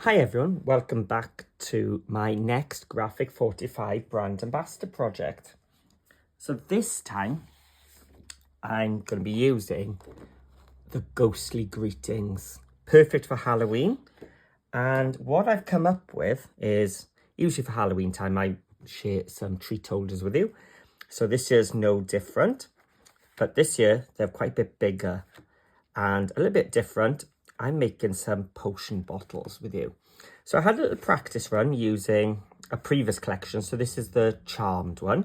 Hi everyone, welcome back to my next Graphic 45 brand ambassador project. So this time I'm going to be using the Ghostly Greetings, perfect for Halloween. And what I've come up with is, usually for Halloween time I share some treat holders with you. So this year's no different, but this year they're quite a bit bigger and a little bit different. I'm making some potion bottles with you. So I had a little practice run using a previous collection. So this is the Charmed one.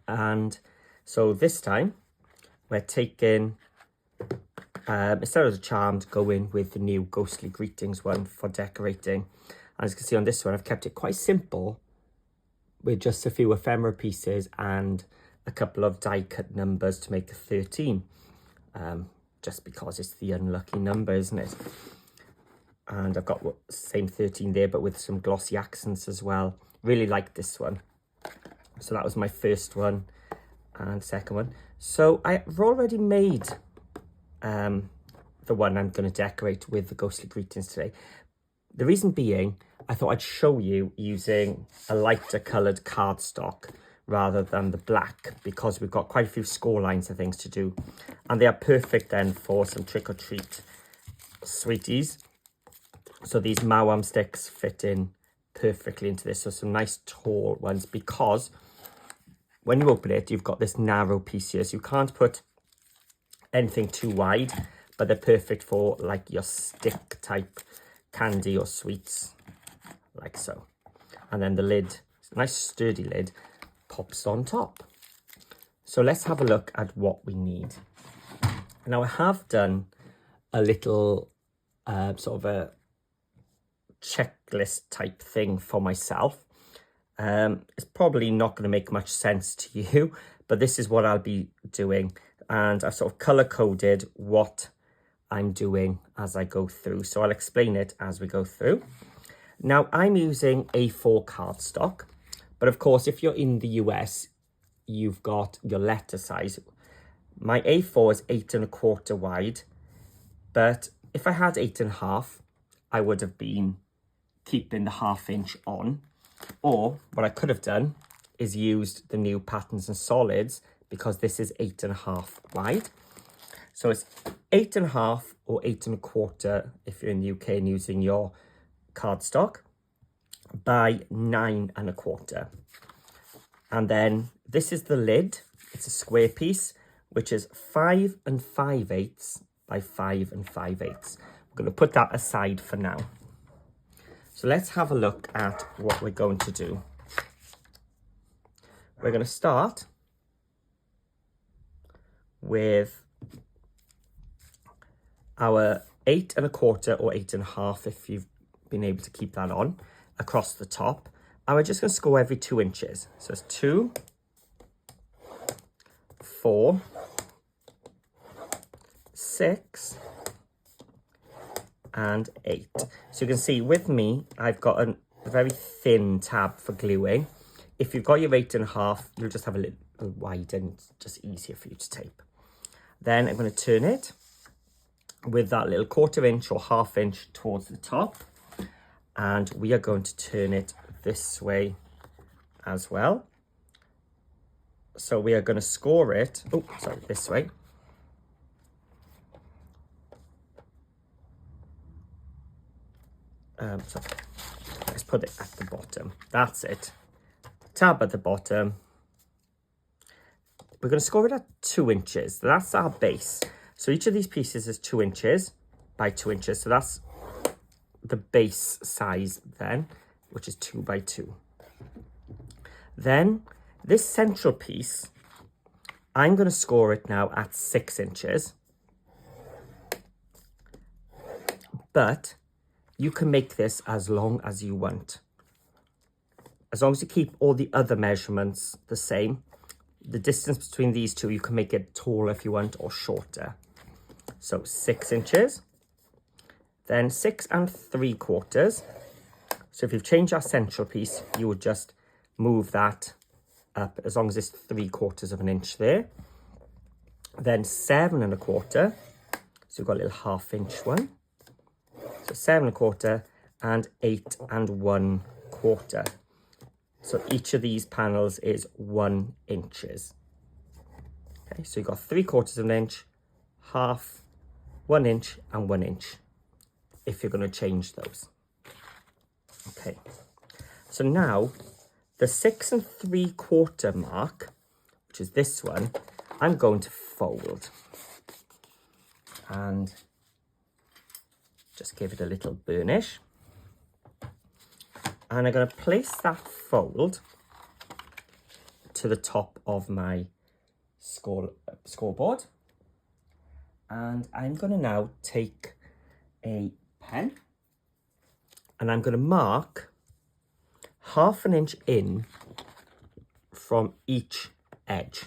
And so this time we're taking, instead of the Charmed, going with the new Ghostly Greetings one for decorating. As you can see on this one, I've kept it quite simple with just a few ephemera pieces and a couple of die cut numbers to make a 13. Just because it's the unlucky number, isn't it? And I've got the same 13 there, but with some glossy accents as well. Really like this one. So that was my first one and second one. So I've already made the one I'm going to decorate with the Ghostly Greetings today. The reason being, I thought I'd show you using a lighter coloured cardstock rather than the black, because we've got quite a few score lines and things to do, and they are perfect then for some trick-or-treat sweeties. So these Mawam sticks fit in perfectly into this, so some nice tall ones, because when you open it you've got this narrow piece here, so you can't put anything too wide, but they're perfect for like your stick type candy or sweets, like so. And then the lid, nice sturdy lid, pops on top. So let's have a look at what we need. Now I have done a little sort of a checklist type thing for myself. It's probably not going to make much sense to you, but this is what I'll be doing, and I've sort of color coded what I'm doing as I go through, so I'll explain it as we go through. Now I'm using A4 cardstock, but of course, if you're in the US, you've got your letter size. My A4 is 8 1/4 wide, but if I had 8 1/2, I would have been keeping the 1/2 inch on. Or what I could have done is used the new Patterns and Solids, because this is 8 1/2 wide. So it's 8 1/2 or 8 1/4 if you're in the UK and using your cardstock, by 9 1/4. And then this is the lid. It's a square piece, which is 5 5/8 by 5 5/8. I'm going to put that aside for now. So let's have a look at what we're going to do. We're going to start with our 8 1/4 or 8 1/2, if you've been able to keep that on, across the top. And we're just going to score every 2 inches. So it's 2, 4, 6, and 8. So you can see with me, I've got a very thin tab for gluing. If you've got your 8 1/2, you'll just have a little wide and it's just easier for you to tape. Then I'm going to turn it with that little 1/4 inch or 1/2 inch towards the top. And we are going to turn it this way as well. So we are going to score it, this way. So let's put it at the bottom. That's it. Tab at the bottom. We're going to score it at 2 inches. That's our base. So each of these pieces is 2 inches by 2 inches. So that's the base size then, which is 2 by 2. Then this central piece, I'm going to score it now at 6 inches. But you can make this as long as you want. As long as you keep all the other measurements the same. The distance between these two, you can make it taller if you want, or shorter. So 6 inches. Then 6 3/4. So if you've changed our central piece, you would just move that up as long as it's 3/4 of an inch there. Then 7 1/4. So we've got a little 1/2 inch one. So 7 1/4, and 8 1/4. So each of these panels is 1 inches. Okay, so you've got 3/4 of an inch, half, 1 inch and 1 inch, if you're going to change those. Okay, so now the 6 3/4 mark, which is this one, I'm going to fold and just give it a little burnish. And I'm going to place that fold to the top of my scoreboard. And I'm going to now take a pen and I'm going to mark 1/2 inch in from each edge.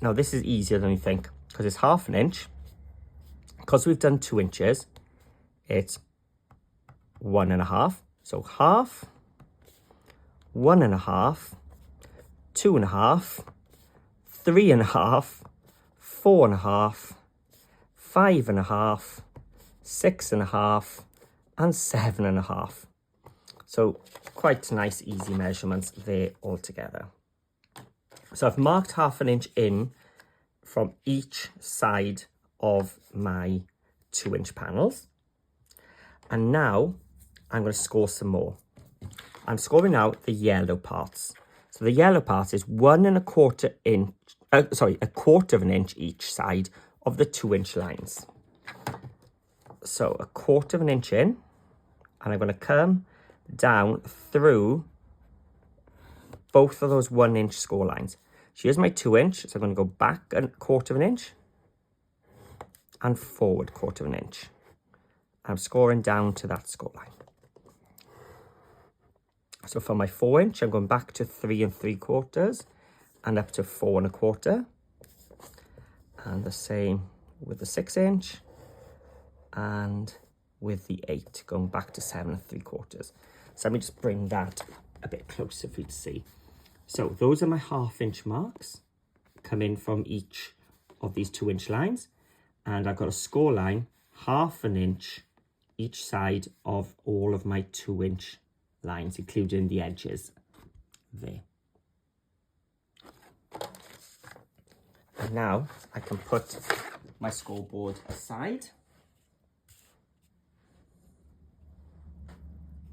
Now this is easier than you think because it's 1/2 inch. Because we've done 2 inches, it's 1 1/2. So 1/2, 1 1/2, 2 1/2, 3 1/2, 4 1/2, 5 1/2, 6 1/2, and 7 1/2. So quite nice, easy measurements there all together. So I've marked 1/2 inch in from each side of my 2 inch panels. And now I'm going to score some more. I'm scoring out the yellow parts. So the yellow part is 1 1/4 inch, 1/4 of an inch each side of the 2 inch lines. So 1/4 of an inch in, and I'm going to come down through both of those 1 inch score lines. So here's my 2 inch, so I'm going to go back 1/4 of an inch and forward 1/4 of an inch. I'm scoring down to that score line. So for my 4 inch, I'm going back to 3 3/4 and up to 4 1/4. And the same with the 6 inch and with the 8, going back to 7 3/4. So let me just bring that a bit closer for you to see. So those are my 1/2 inch marks, come in from each of these 2 inch lines. And I've got a score line, 1/2 inch each side of all of my 2 inch lines, including the edges there. And now I can put my scoreboard aside.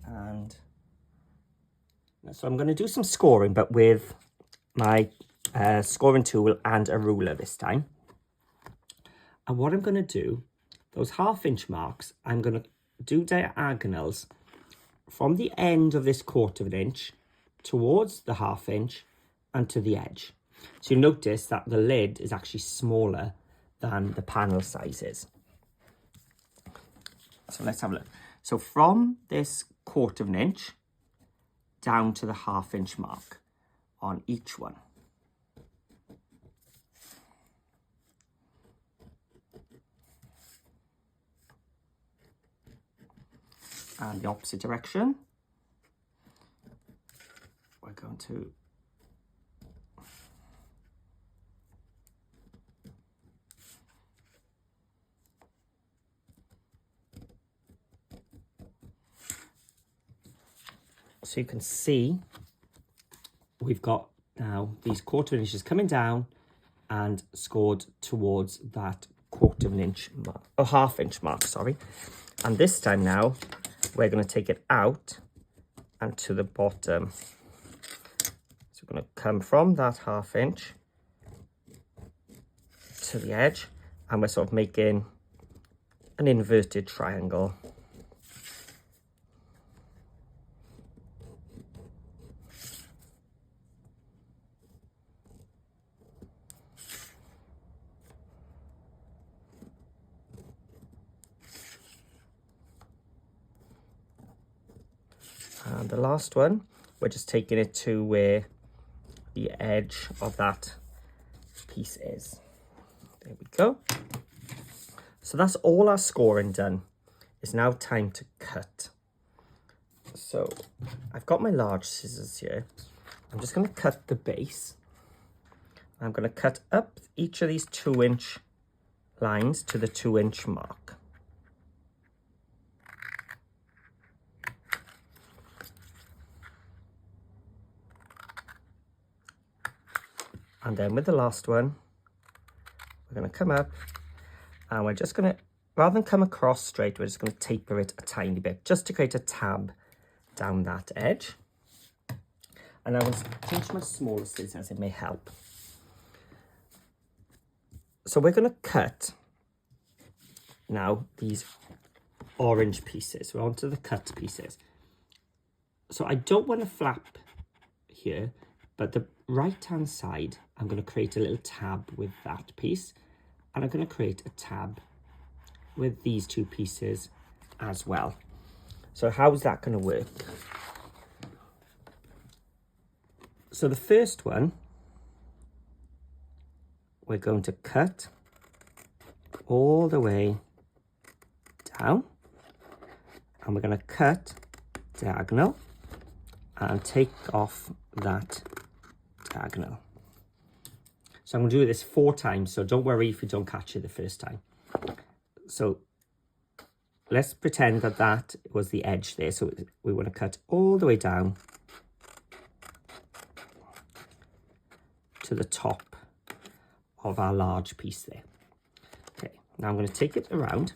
And so I'm going to do some scoring, but with my scoring tool and a ruler this time. And what I'm going to do, those 1/2 inch marks, I'm going to do diagonals from the end of this 1/4 of an inch towards the 1/2 inch and to the edge. So you'll notice that the lid is actually smaller than the panel sizes. So let's have a look. So from this 1/4 of an inch down to the 1/2 inch mark on each one. And the opposite direction, we're going to so you can see we've got now these 1/4 inches coming down and scored towards that 1/4 of an inch mark, or 1/2 inch mark, sorry. And this time now we're going to take it out and to the bottom. So we're going to come from that 1/2 inch to the edge, and we're sort of making an inverted triangle. And the last one, we're just taking it to where the edge of that piece is. There we go. So that's all our scoring done. It's now time to cut. So I've got my large scissors here. I'm just going to cut the base. I'm going to cut up each of these 2 inch lines to the 2 inch mark. And then with the last one, we're going to come up and we're just going to, rather than come across straight, we're just going to taper it a tiny bit just to create a tab down that edge. And I'm going to pinch my smaller scissors, it may help. So we're going to cut now these orange pieces. We're onto the cut pieces. So I don't want to flap here, but the right hand side, I'm going to create a little tab with that piece, and I'm going to create a tab with these two pieces as well. So how's that going to work? So the first one, we're going to cut all the way down, and we're going to cut diagonal and take off that diagonal. So I'm going to do this 4 times, so don't worry if you don't catch it the first time. So let's pretend that that was the edge there. So we want to cut all the way down to the top of our large piece there. Okay, now I'm going to take it around.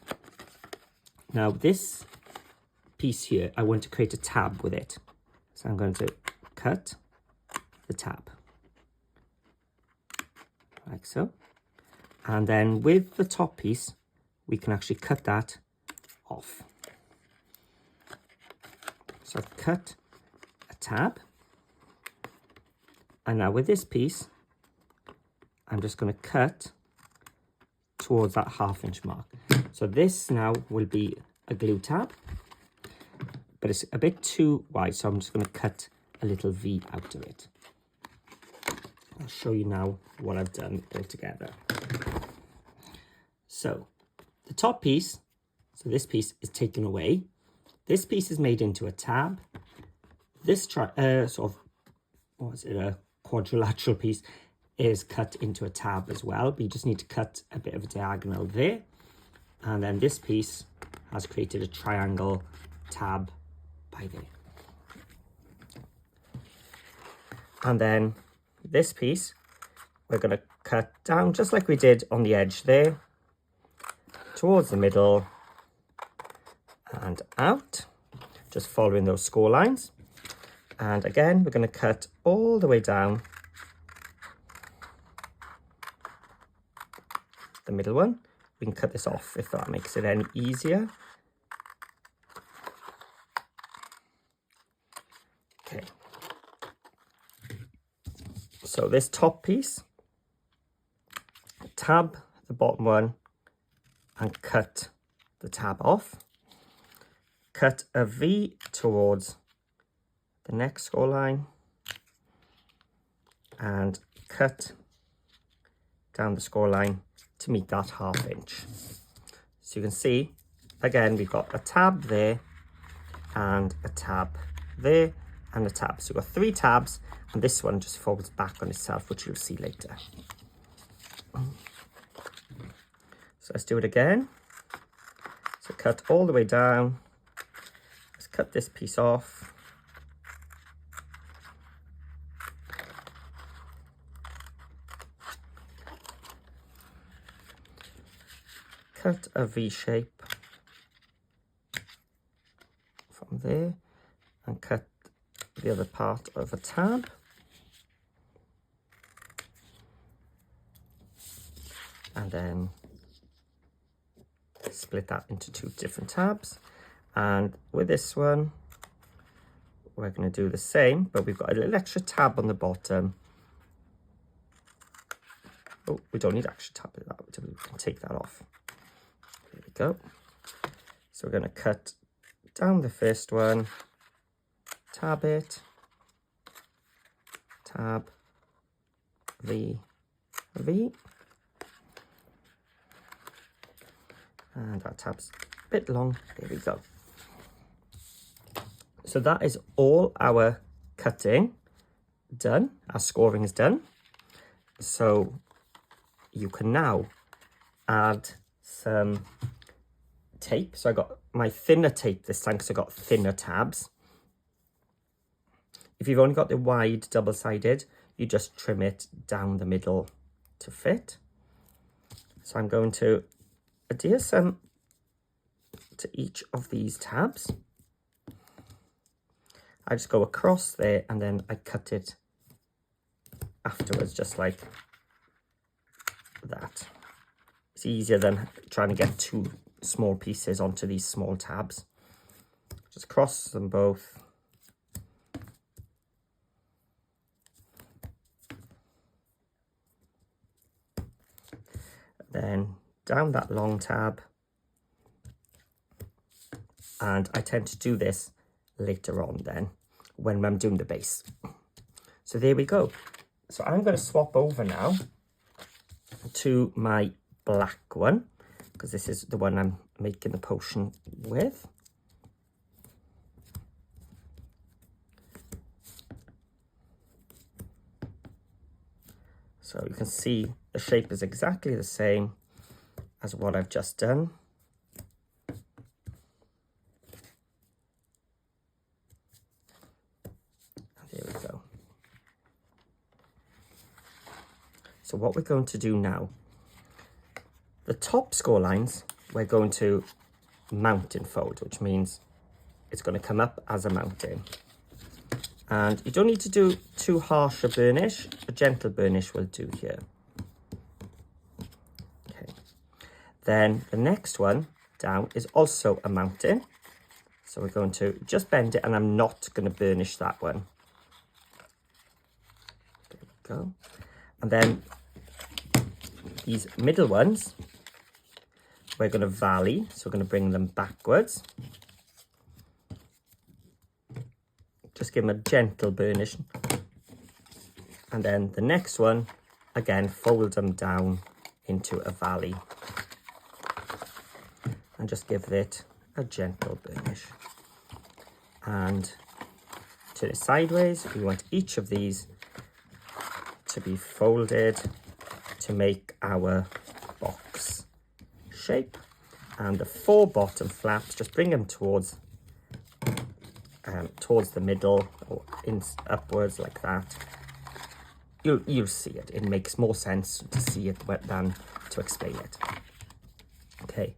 Now this piece here, I want to create a tab with it. So I'm going to cut the tab, like so. And then with the top piece, we can actually cut that off. So I've cut a tab. And now with this piece, I'm just going to cut towards that 1/2 inch mark. So this now will be a glue tab, but it's a bit too wide, so I'm just going to cut a little V out of it. I'll show you now what I've done all together. So the top piece, so this piece is taken away. This piece is made into a tab. This sort of, what is it, a quadrilateral piece is cut into a tab as well, but you just need to cut a bit of a diagonal there. And then this piece has created a triangle tab by there. And then this piece, we're going to cut down just like we did on the edge there, towards the middle and out, just following those score lines. And again, we're going to cut all the way down the middle one. We can cut this off if that makes it any easier. Okay. So this top piece, tab the bottom one and cut the tab off. Cut a V towards the next score line and cut down the score line to meet that 1/2 inch. So you can see, again, we've got a tab there and a tab there and a tab. So we've got 3 tabs, and this one just folds back on itself, which you'll see later. So let's do it again. So cut all the way down. Let's cut this piece off. Cut a V shape from there and cut the other part of a tab. And then split that into 2 different tabs. And with this one, we're going to do the same, but we've got a little extra tab on the bottom. Oh, we don't need extra tab, we can take that off. There we go. So we're going to cut down the first one, tab it, tab, V, V. And our tab's a bit long. There we go. So that is all our cutting done. Our scoring is done. So you can now add some tape. So I got my thinner tape this time because I got thinner tabs. If you've only got the wide double-sided, you just trim it down the middle to fit. So I'm going to adhere some to each of these tabs. I just go across there and then I cut it afterwards, just like that. It's easier than trying to get two small pieces onto these small tabs. Just cross them both. Then down that long tab. And I tend to do this later on then when I'm doing the base. So there we go. So I'm going to swap over now to my black one, because this is the one I'm making the potion with. So you can see the shape is exactly the same as what I've just done. There we go. So what we're going to do now, the top score lines, we're going to mountain fold, which means it's going to come up as a mountain. And you don't need to do too harsh a burnish. A gentle burnish will do here. Okay. Then the next one down is also a mountain. So we're going to just bend it, and I'm not going to burnish that one. There we go. And then these middle ones, we're going to valley. So we're going to bring them backwards. Just give them a gentle burnish. And then the next one, again, fold them down into a valley. And just give it a gentle burnish. And turn it sideways. We want each of these to be folded to make our box shape. And the 4 bottom flaps, just bring them towards the middle or upwards like that. You'll see it. It makes more sense to see it than to explain it. Okay.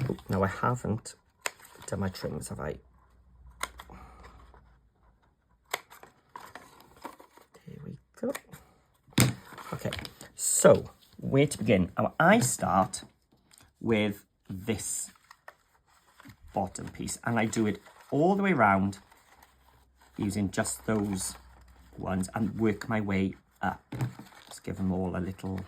Oh, now I haven't done my trims, have I? There we go. Okay. So where to begin? I start with this bottom piece, and I do it all the way around using just those ones and work my way up. Just give them all a little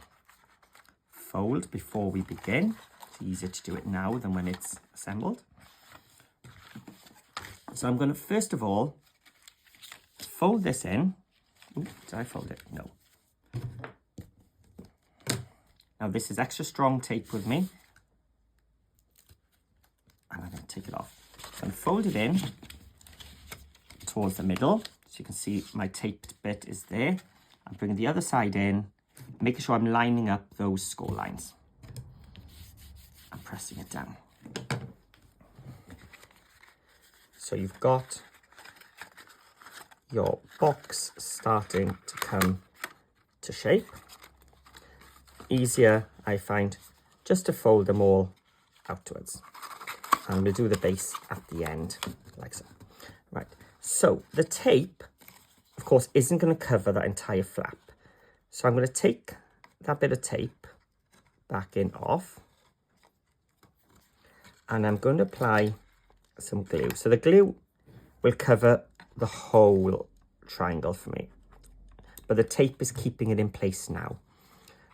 fold before we begin. It's easier to do it now than when it's assembled. So I'm going to first of all fold this in. Ooh, did I fold it? No. Now this is extra strong tape with me, and I'm going to take it off. So I'm going to fold it in towards the middle, so you can see my taped bit is there. I'm bringing the other side in, making sure I'm lining up those score lines. I'm pressing it down. So you've got your box starting to come to shape. Easier, I find, just to fold them all outwards. And we'll do the base at the end, like so. Right. So the tape, of course, isn't going to cover that entire flap. So I'm going to take that bit of tape back in off. And I'm going to apply some glue. So the glue will cover the whole triangle for me. But the tape is keeping it in place now.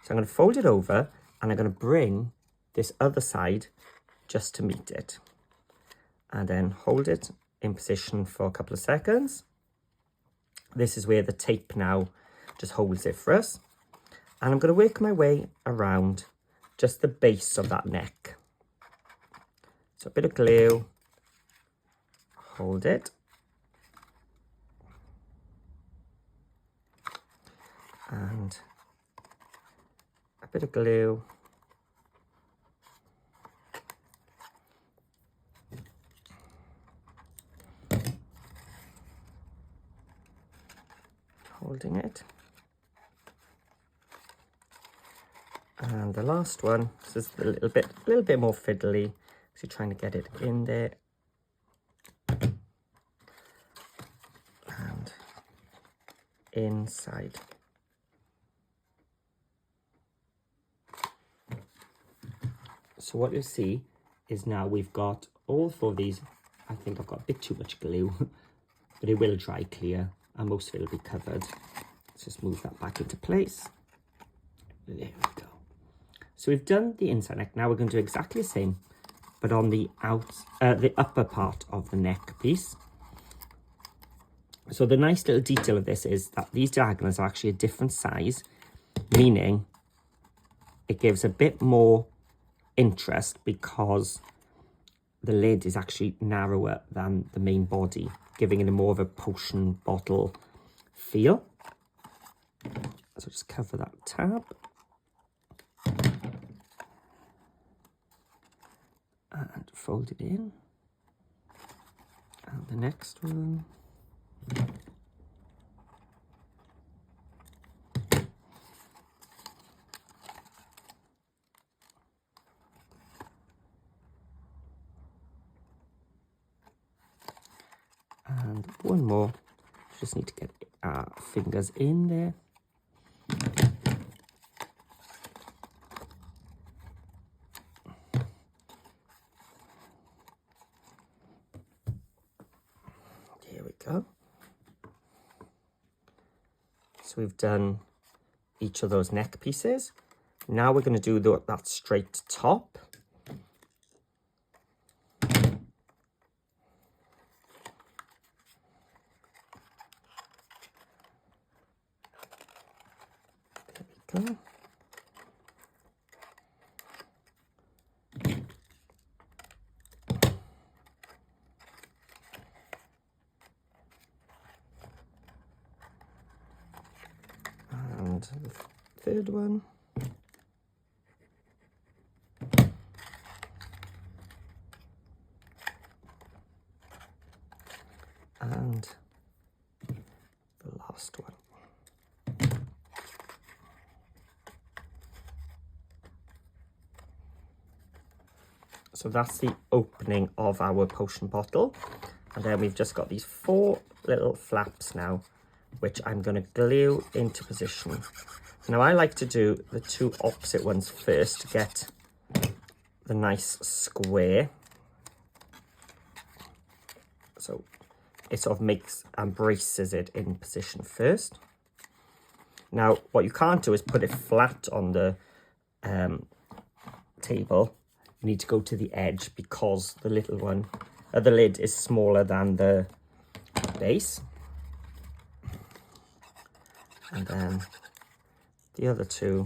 So I'm going to fold it over, and I'm going to bring this other side just to meet it. And then hold it in position for a couple of seconds. This is where the tape now just holds it for us. And I'm going to work my way around just the base of that neck. So a bit of glue, hold it. And a bit of glue. Holding it. And the last one, this is a little bit more fiddly, so you're trying to get it in there. And inside. So what you'll see is now we've got all 4 of these. I think I've got a bit too much glue, but it will dry clear and most of it will be covered. Let's just move that back into place. There we go. So we've done the inside neck. Now we're going to do exactly the same, but on the upper part of the neck piece. So the nice little detail of this is that these diagonals are actually a different size, meaning it gives a bit more interest because the lid is actually narrower than the main body, giving it a more of a potion bottle feel. So just cover that tab. And fold it in. And the next one. And one more. Just need to get our fingers in there. There we go. So we've done each of those neck pieces. Now we're going to do that straight top. There we go. And the third one. And the last one. So that's the opening of our potion bottle. And then we've just got these 4 little flaps now, which I'm going to glue into position. Now I like to do the 2 opposite ones first to get the nice square. So it sort of makes and braces it in position first. Now what you can't do is put it flat on the table. You need to go to the edge because the little one, the lid is smaller than the base. And then the other 2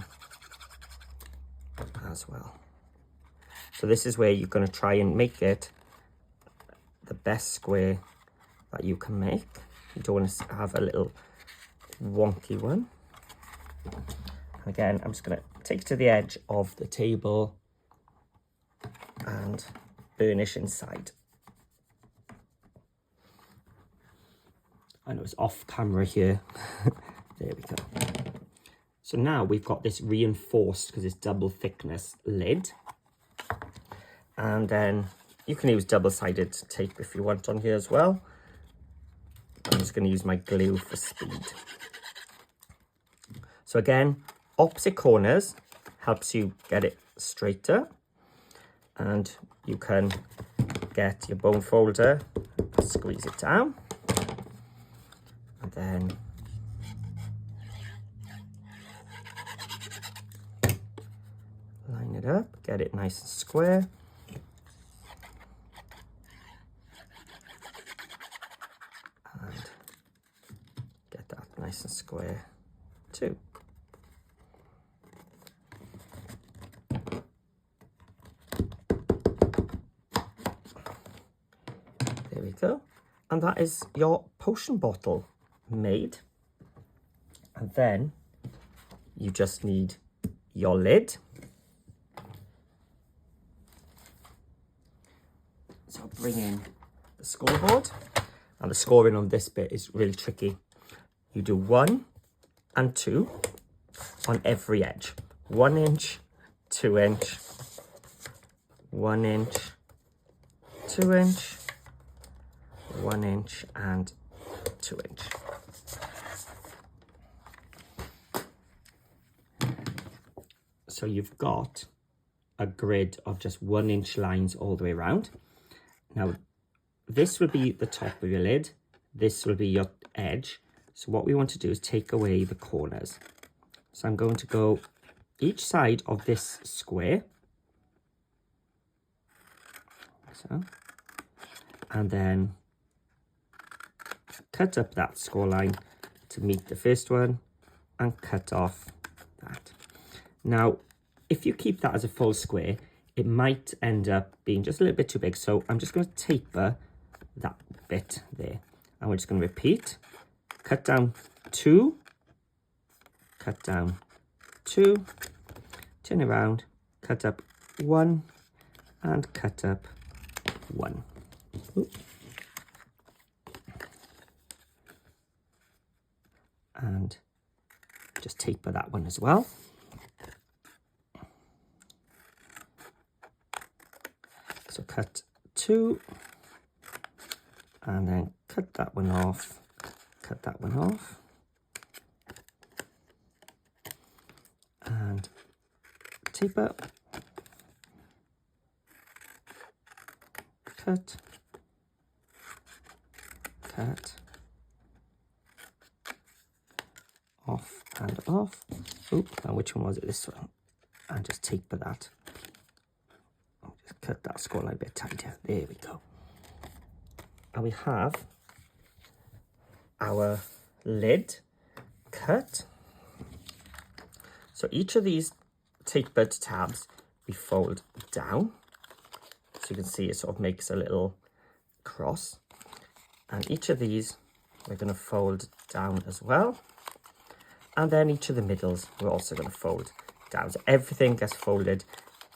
as well. So this is where you're going to try and make it the best square that you can make. You don't want to have a little wonky one. And again, I'm just going to take it to the edge of the table and burnish inside. I know it's off camera here. There we go. So now we've got this reinforced, because it's double thickness lid. And then you can use double-sided tape if you want on here as well. I'm just going to use my glue for speed. So again, opposite corners helps you get it straighter. And you can get your bone folder, squeeze it down. And then line it up, get it nice and square. And get that nice and square too. There we go. And that is your potion bottle made. And then you just need your lid. So bring in the scoreboard. And the scoring on this bit is really tricky. You do 1 and 2 on every edge. 1 inch 2 inch, 1 inch, 2 inch, 1 inch and 2 inch. So you've got a grid of just 1 inch lines all the way around. Now this will be the top of your lid, this will be your edge. So what we want to do is take away the corners. So I'm going to go each side of this square, so, and then cut up that score line to meet the first one and cut off that. Now, if you keep that as a full square, it might end up being just a little bit too big. So I'm just going to taper that bit there. And we're just going to repeat. Cut down 2, cut down 2, turn around, cut up 1, and cut up 1. Oops. And just taper that one as well. So cut 2, and then cut that one off, cut that one off, and taper, cut, cut, off and off. Oop, and which one was it? This one. And just taper that. Just cut that score line a bit tighter. There we go. And we have our lid cut. So each of these tapered tabs we fold down. So you can see it sort of makes a little cross. And each of these we're going to fold down as well. And then each of the middles we're also going to fold down. So everything gets folded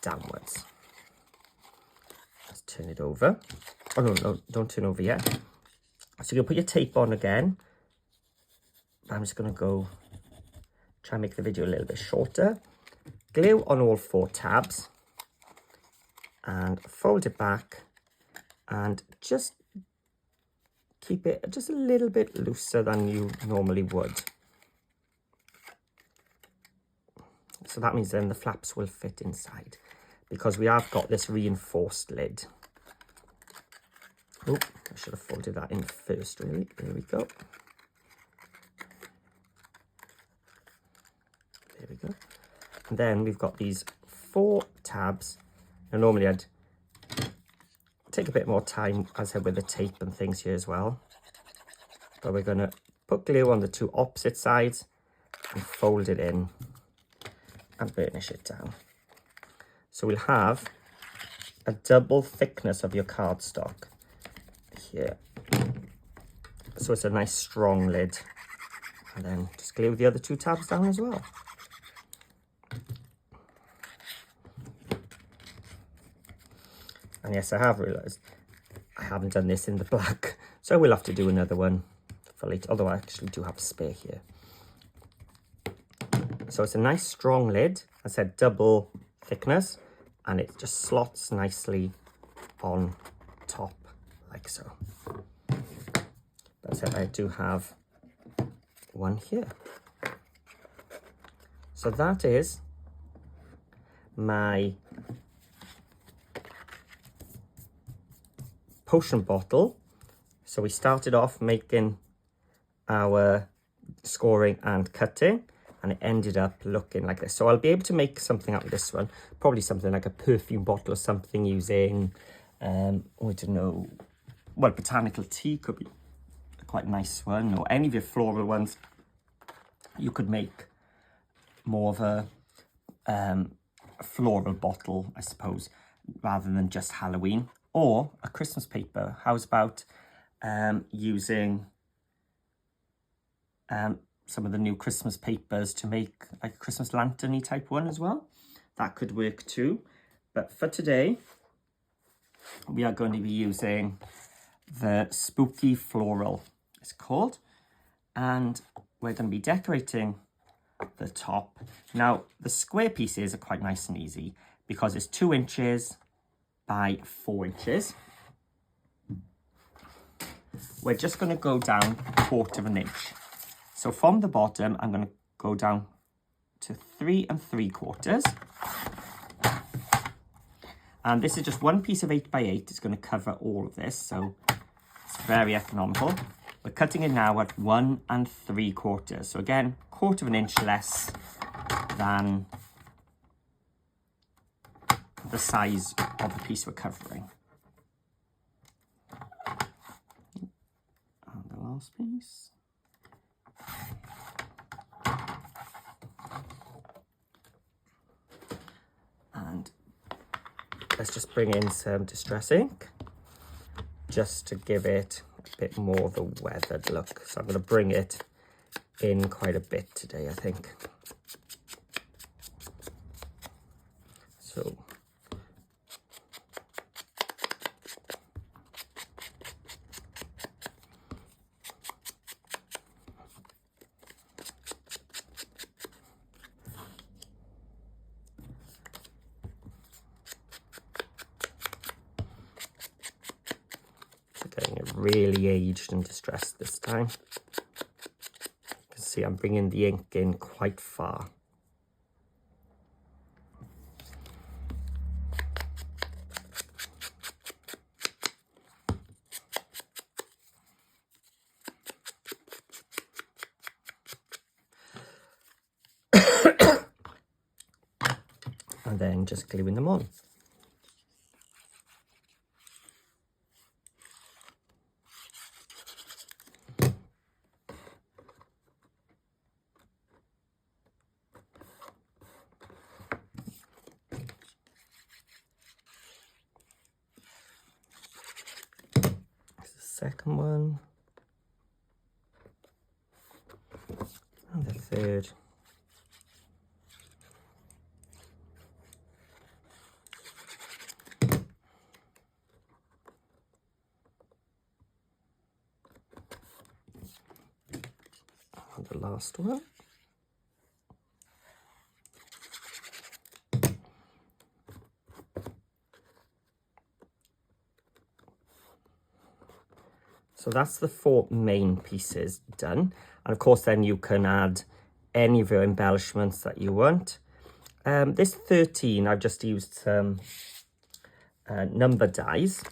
downwards. Let's turn it over. Oh no, don't turn over yet. So you're going to put your tape on again. I'm just going to go try and make the video a little bit shorter. Glue on all 4 tabs and fold it back and just keep it just a little bit looser than you normally would. So that means then the flaps will fit inside because we have got this reinforced lid. Oh, I should have folded that in first, really. There we go. There we go. And then we've got these 4 tabs. Now, normally I'd take a bit more time, as I said, with the tape and things here as well. But we're going to put glue on the 2 opposite sides and fold it in and burnish it down. So we'll have a double thickness of your cardstock here. So it's a nice strong lid. And then just glue the other 2 tabs down as well. And yes, I have realised I haven't done this in the black, so we'll have to do another one for later, although I actually do have a spare here. So it's a nice strong lid, I said double thickness, and it just slots nicely on top like so. But I said I do have one here. So that is my potion bottle. So we started off making our scoring and cutting, and it ended up looking like this. So I'll be able to make something out of this one, probably something like a perfume bottle or something using, I don't know, well, botanical tea could be a quite nice one, or any of your floral ones. You could make more of a floral bottle, I suppose, rather than just Halloween. Or a Christmas paper. How's about using some of the new Christmas papers to make like a Christmas lantern-y type one as well? That could work too. But for today, we are going to be using the Spooky Floral, it's called. And we're going to be decorating the top. Now, the square pieces are quite nice and easy because it's 2 inches by 4 inches. We're just going to go down 1/4 inch. So from the bottom, I'm going to go down to 3 3/4. And this is just one piece of 8 by 8. It's going to cover all of this, so it's very economical. We're cutting it now at 1 3/4. So again, 1/4 inch less than the size of the piece we're covering. And the last piece. And let's just bring in some Distress ink just to give it a bit more of a weathered look. So I'm going to bring it in quite a bit today, I think. So getting it really aged and distressed this time. You can see I'm bringing the ink in quite far. And then just gluing them on. Second one, and the third, and the last one. So that's the 4 main pieces done. And of course, then you can add any of your embellishments that you want. This 13, I've just used some number dies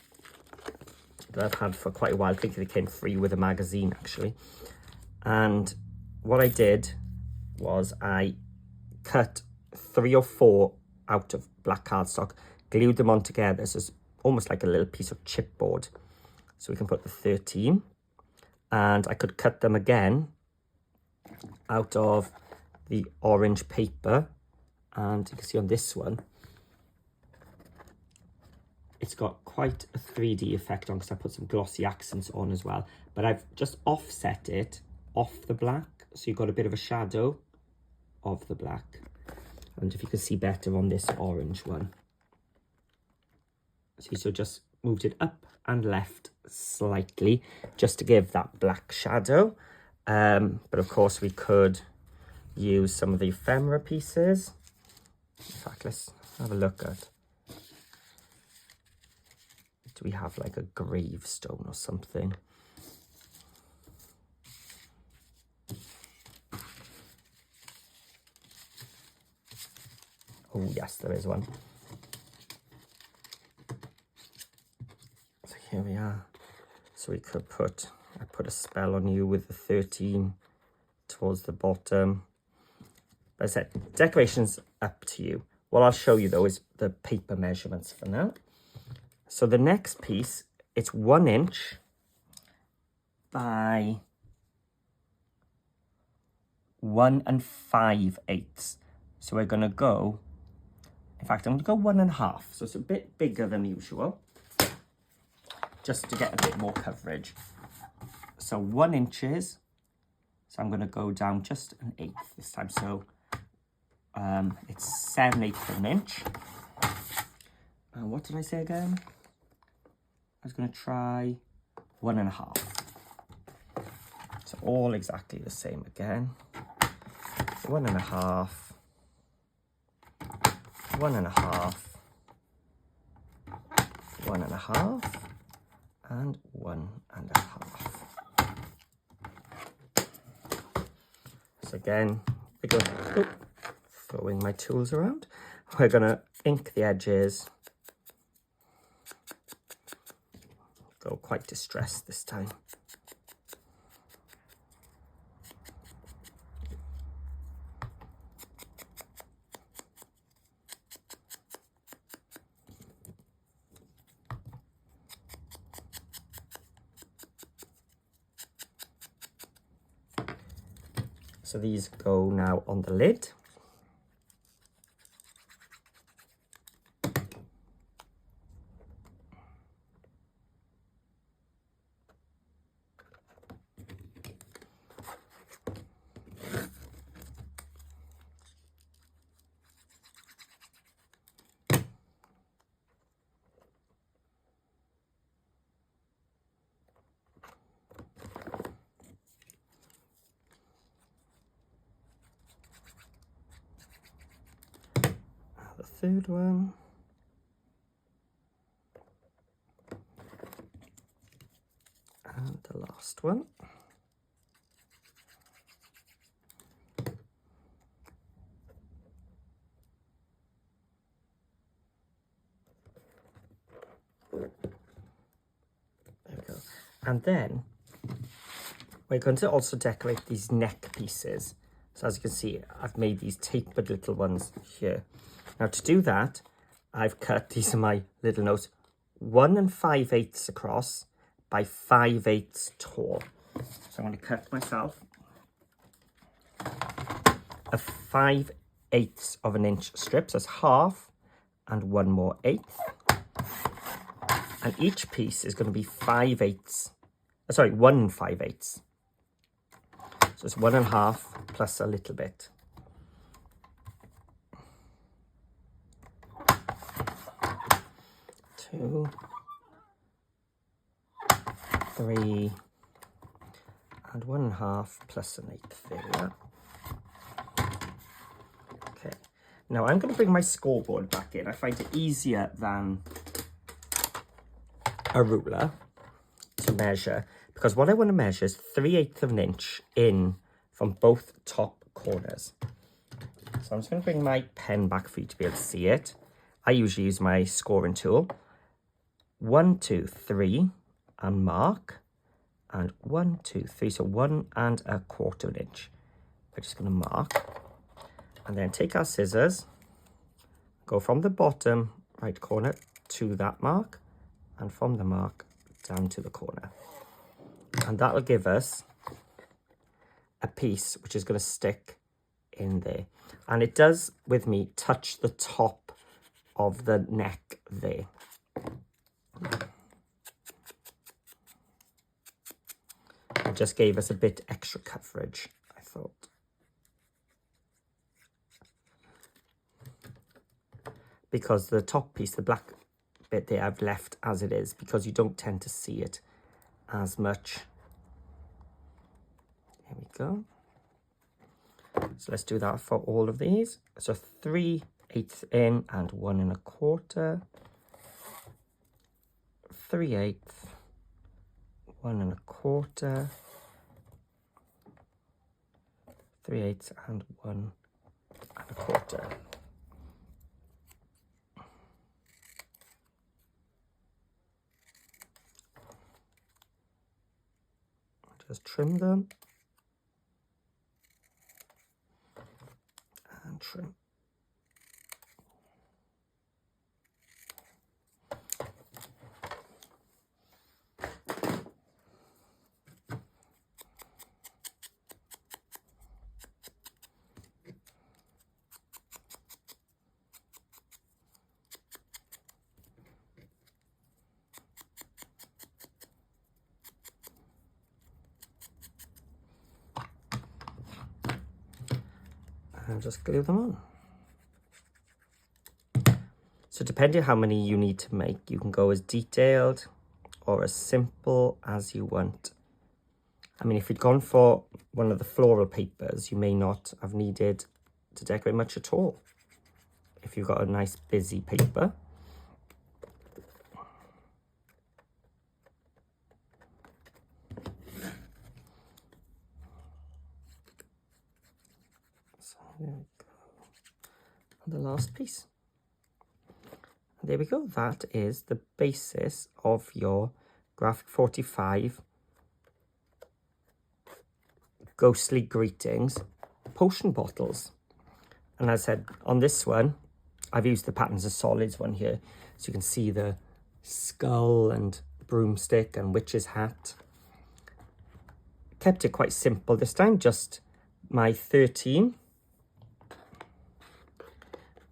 that I've had for quite a while. I think they came free with a magazine, actually. And what I did was I cut 3 or 4 out of black cardstock, glued them on together. So it's almost like a little piece of chipboard. So we can put the 13, and I could cut them again out of the orange paper. And you can see on this one, it's got quite a 3D effect on because I put some glossy accents on as well. But I've just offset it off the black, so you've got a bit of a shadow of the black. And if you can see better on this orange one. See, so just moved it up and left slightly just to give that black shadow. But of course we could use some of the ephemera pieces. In fact, let's have a look at, do we have like a gravestone or something? Oh yes, there is one. So here we are. So we could I put a spell on you with the 13 towards the bottom. As I said, decoration's up to you. What I'll show you though is the paper measurements for now. So the next piece, it's 1 inch by 1 5/8. So we're gonna go, in fact, I'm gonna go 1 1/2. So it's a bit bigger than usual, just to get a bit more coverage. So 1 inches. So I'm gonna go down just 1/8 this time. So it's 7/8 of an inch. And what did I say again? I was going to try 1 1/2. So all exactly the same again. 1.5, 1.5, 1.5, and 1.5. So again, we're going throwing my tools around. We're going to ink the edges. Go quite distressed this time. So these go now on the lid. The third one. And the last one. There we go. And then we're going to also decorate these neck pieces. So as you can see, I've made these tapered little ones here. Now to do that, I've cut, these are my little notes, 1 5/8 across by 5/8 tall. So I'm going to cut myself a 5/8 of an inch strip, so it's half and 1 more eighth. And each piece is going to be 5/8, sorry, 1 5/8. So it's 1.5 plus a little bit. 2, 3, and 1.5 plus an eighth. There we are. Okay, now I'm going to bring my scoreboard back in. I find it easier than a ruler to measure, because what I want to measure is 3/8 of an inch in from both top corners. So I'm just going to bring my pen back for you to be able to see it. I usually use my scoring tool. 1, 2, 3, and mark, and 1, 2, 3, so 1.25 inch. We're just going to mark, and then take our scissors, go from the bottom right corner to that mark, and from the mark down to the corner. And that will give us a piece which is going to stick in there. And it does, with me, touch the top of the neck there. It just gave us a bit extra coverage, I thought. Because the top piece, the black bit there, I've left as it is, because you don't tend to see it as much. Here we go. So let's do that for all of these. So 3/8 in and 1.25. 3/8, 1.25, 3/8 and 1.25. Just trim them and trim. And just glue them on. So depending on how many you need to make, you can go as detailed or as simple as you want. I mean, if you'd gone for one of the floral papers, you may not have needed to decorate much at all. If you've got a nice busy paper. So there we go. And the last piece. And there we go. That is the basis of your Graphic 45 Ghostly Greetings potion bottles. And as I said, on this one, I've used the Patterns of Solids one here. So you can see the skull and broomstick and witch's hat. Kept it quite simple this time, just my 13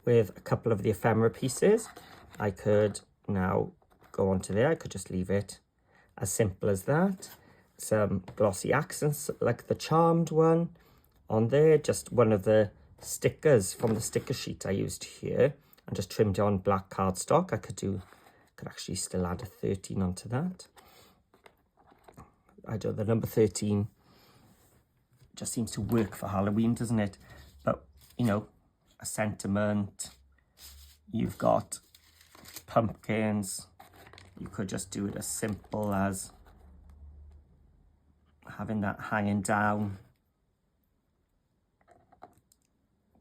with a couple of the ephemera pieces. I could now go onto there. I could just leave it as simple as that. Some glossy accents like the charmed one on there. Just one of the stickers from the sticker sheet I used here and just trimmed on black cardstock. I could actually still add a 13 onto that. I don't know, the number 13 just seems to work for Halloween, doesn't it? But, you know, a sentiment, you've got pumpkins. You could just do it as simple as having that hanging down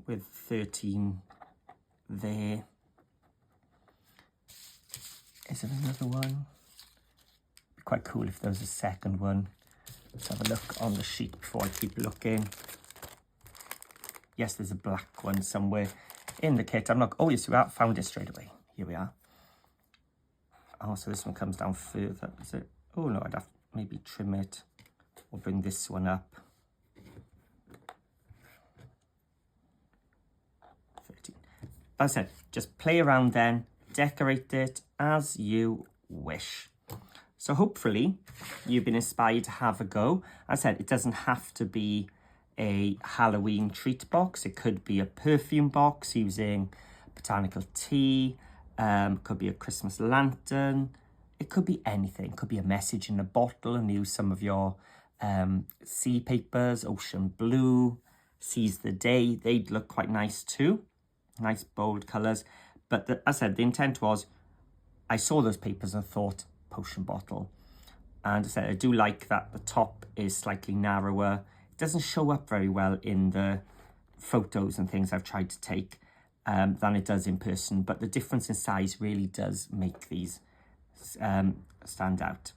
with 13 there. Is there another one? Be quite cool if there was a second one. Let's have a look on the sheet before I keep looking. Yes, there's a black one somewhere in the kit. I'm not, oh yes, we found it straight away. Here we are. Oh, so this one comes down further, is it? Oh no, I'd have to maybe trim it or bring this one up. 13. As I said, just play around then, decorate it as you wish. So hopefully you've been inspired to have a go. As I said, it doesn't have to be a Halloween treat box. It could be a perfume box using botanical tea. Could be a Christmas lantern. It could be anything. It could be a message in a bottle and use some of your sea papers, ocean blue, seize the day. They'd look quite nice too. Nice bold colours. But as I said, the intent was, I saw those papers and thought, potion bottle. And as I said, I do like that the top is slightly narrower. It doesn't show up very well in the photos and things I've tried to take than it does in person. But the difference in size really does make these stand out.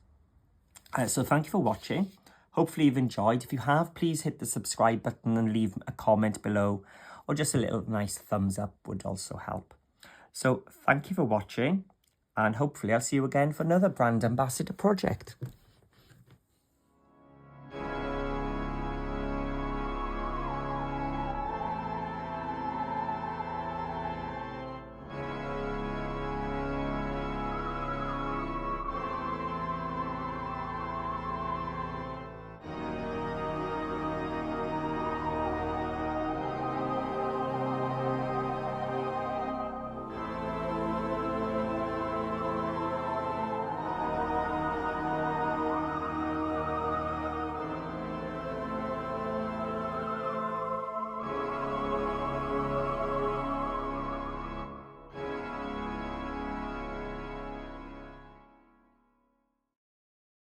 So thank you for watching. Hopefully you've enjoyed. If you have, please hit the subscribe button and leave a comment below, or just a little nice thumbs up would also help. So thank you for watching, and hopefully I'll see you again for another brand ambassador project.